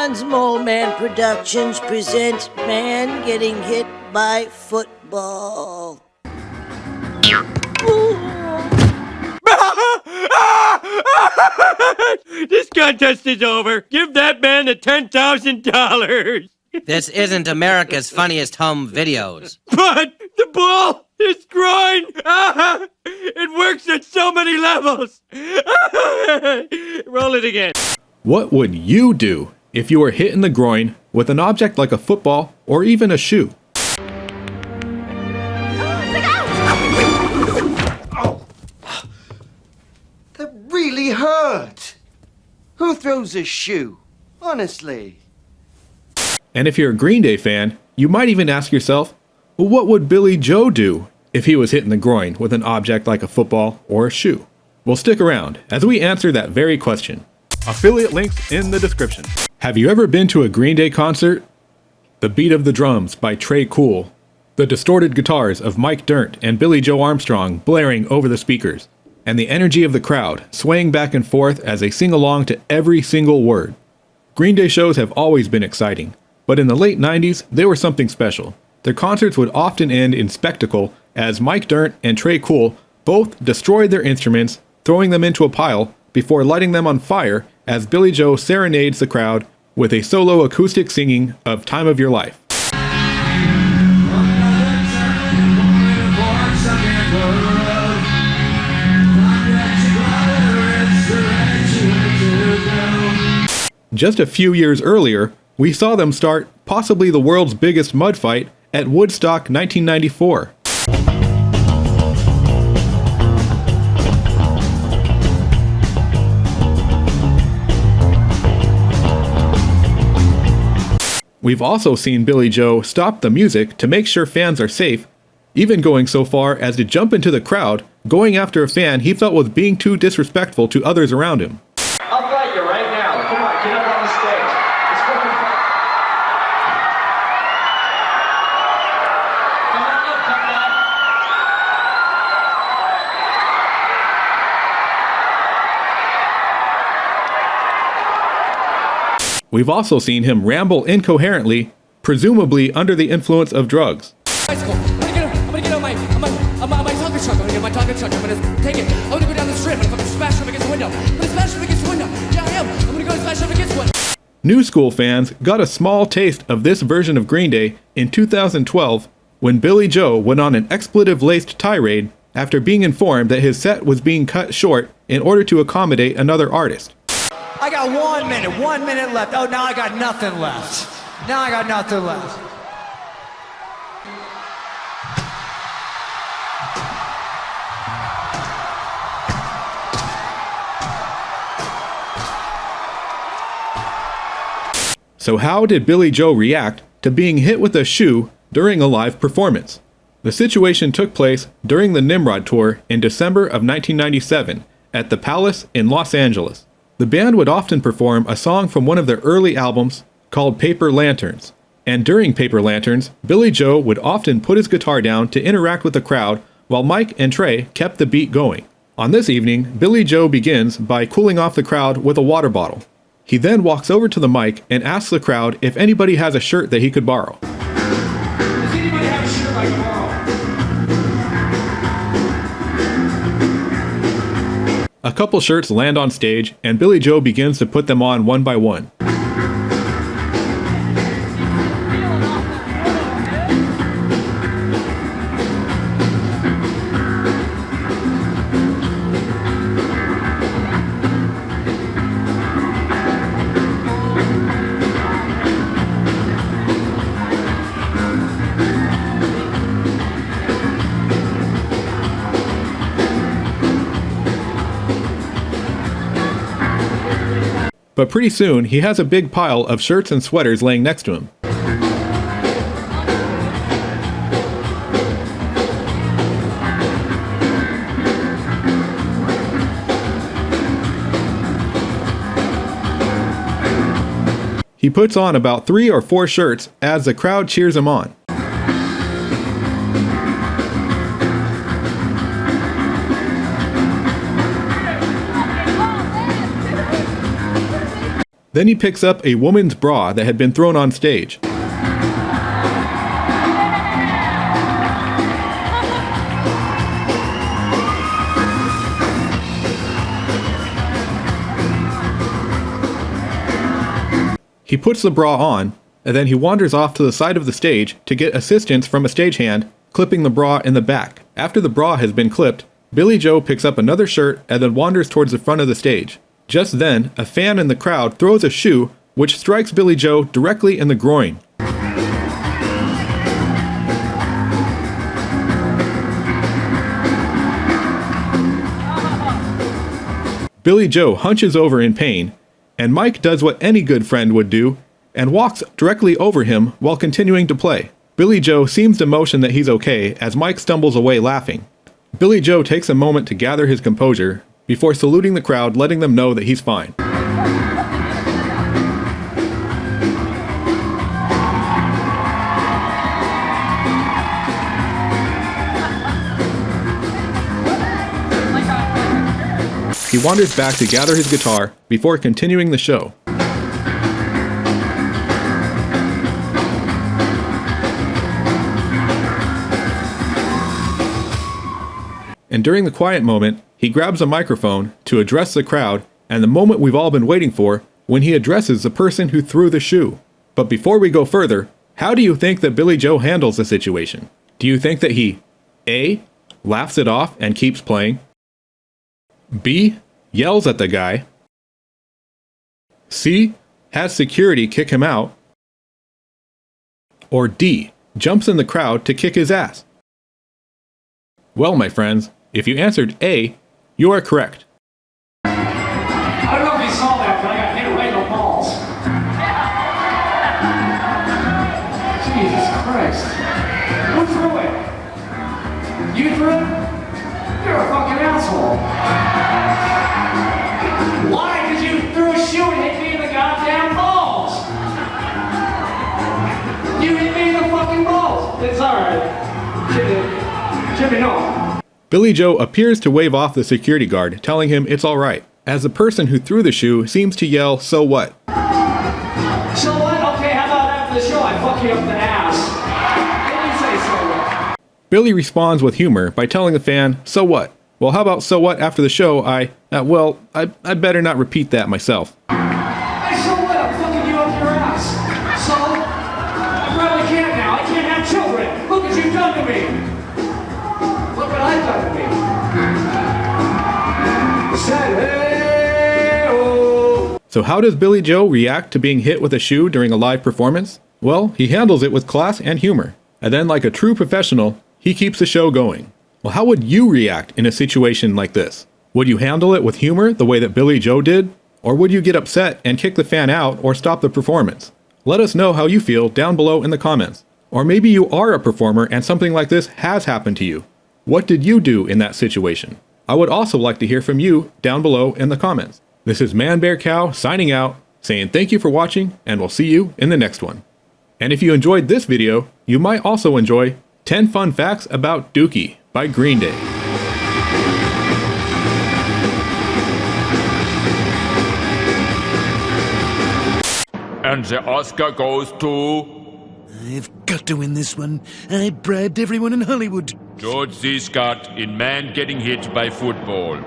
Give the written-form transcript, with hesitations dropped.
John's Mole Man Productions presents Man Getting Hit by Football. This contest is over. Give that man the $10,000. This isn't America's Funniest Home Videos. But the ball is groin. It works at so many levels. Roll it again. What would you do if you were hit in the groin with an object like a football or even a shoe? That really hurt. Who throws a shoe? Honestly. And if you're a Green Day fan, you might even ask yourself, well, what would Billie Joe do if he was hit in the groin with an object like a football or a shoe? Well, stick around as we answer that very question. Affiliate links in the description. Have you ever been to a Green Day concert? The beat of the drums by Trey Cool, the distorted guitars of Mike Dirnt and Billie Joe Armstrong blaring over the speakers, and the energy of the crowd swaying back and forth as they sing along to every single word. Green Day shows have always been exciting, but in the late 90s, they were something special. Their concerts would often end in spectacle as Mike Dirnt and Trey Cool both destroyed their instruments, throwing them into a pile before lighting them on fire as Billie Joe serenades the crowd with a solo acoustic singing of Time of Your Life. Just a few years earlier, we saw them start possibly the world's biggest mud fight at Woodstock 1994. We've also seen Billie Joe stop the music to make sure fans are safe, even going so far as to jump into the crowd, going after a fan he felt was being too disrespectful to others around him. I'll fight you right now. Come on, get up on the stage. Let's fucking fight. Come on up, come on. We've also seen him ramble incoherently, presumably under the influence of drugs. Bicycle. I'm gonna get on my taco truck. I'm gonna get my taco truck. I'm gonna take it. I'm gonna go down the strip. I'm gonna smash up against the window. I'm gonna smash up against the window. Yeah, I am. I'm gonna go smash up against one. New School fans got a small taste of this version of Green Day in 2012 when Billie Joe went on an expletive-laced tirade after being informed that his set was being cut short in order to accommodate another artist. I got 1 minute left. Oh, now I got nothing left. Now I got nothing left. So how did Billie Joe react to being hit with a shoe during a live performance? The situation took place during the Nimrod tour in December of 1997 at the Palace in Los Angeles. The band would often perform a song from one of their early albums called Paper Lanterns. And during Paper Lanterns, Billie Joe would often put his guitar down to interact with the crowd while Mike and Trey kept the beat going. On this evening, Billie Joe begins by cooling off the crowd with a water bottle. He then walks over to the mic and asks the crowd if anybody has a shirt that he could borrow. Does anybody have a shirt I can borrow? A couple shirts land on stage, and Billie Joe begins to put them on one by one. But pretty soon, he has a big pile of shirts and sweaters laying next to him. He puts on about 3 or 4 shirts as the crowd cheers him on. Then he picks up a woman's bra that had been thrown on stage. He puts the bra on, and then he wanders off to the side of the stage to get assistance from a stagehand, clipping the bra in the back. After the bra has been clipped, Billie Joe picks up another shirt and then wanders towards the front of the stage. Just then, a fan in the crowd throws a shoe, which strikes Billie Joe directly in the groin. Billie Joe hunches over in pain, and Mike does what any good friend would do and walks directly over him while continuing to play. Billie Joe seems to motion that he's okay as Mike stumbles away laughing. Billie Joe takes a moment to gather his composure before saluting the crowd, letting them know that he's fine. He wanders back to gather his guitar before continuing the show. And during the quiet moment, he grabs a microphone to address the crowd and the moment we've all been waiting for when he addresses the person who threw the shoe. But before we go further, how do you think that Billie Joe handles the situation? Do you think that he A. laughs it off and keeps playing, B. yells at the guy, C. has security kick him out, or D. jumps in the crowd to kick his ass? Well, my friends, if you answered A, you are correct. I don't know if you saw that, but I got hit right in the balls. Jesus Christ. Who threw it? You threw it? You're a fucking asshole. Why? Because you threw a shoe and hit me in the goddamn balls. You hit me in the fucking balls. It's alright. Jimmy, no. Billie Joe appears to wave off the security guard, telling him it's alright, as the person who threw the shoe seems to yell, "So what?" So what? Okay, how about after the show I fuck you up the ass? What do you say, so what? Billie responds with humor by telling the fan, "So what? Well, how about so what after the show I better not repeat that myself." Hey, so what? I'm fucking you up your ass. So? I probably can't now. I can't have children. Look what you've done to me. Look what I've done to me. Said, hey-oh. So how does Billie Joe react to being hit with a shoe during a live performance? Well, he handles it with class and humor. And then, like a true professional, he keeps the show going. Well, how would you react in a situation like this? Would you handle it with humor the way that Billie Joe did? Or would you get upset and kick the fan out or stop the performance? Let us know how you feel down below in the comments. Or maybe you are a performer and something like this has happened to you. What did you do in that situation? I would also like to hear from you down below in the comments. This is ManBearCow signing out, saying thank you for watching, and we'll see you in the next one. And if you enjoyed this video, you might also enjoy 10 Fun Facts About Dookie by Green Day. And the Oscar goes to I've got to win this one. I bribed everyone in Hollywood. George C. Scott in Man Getting Hit by Football.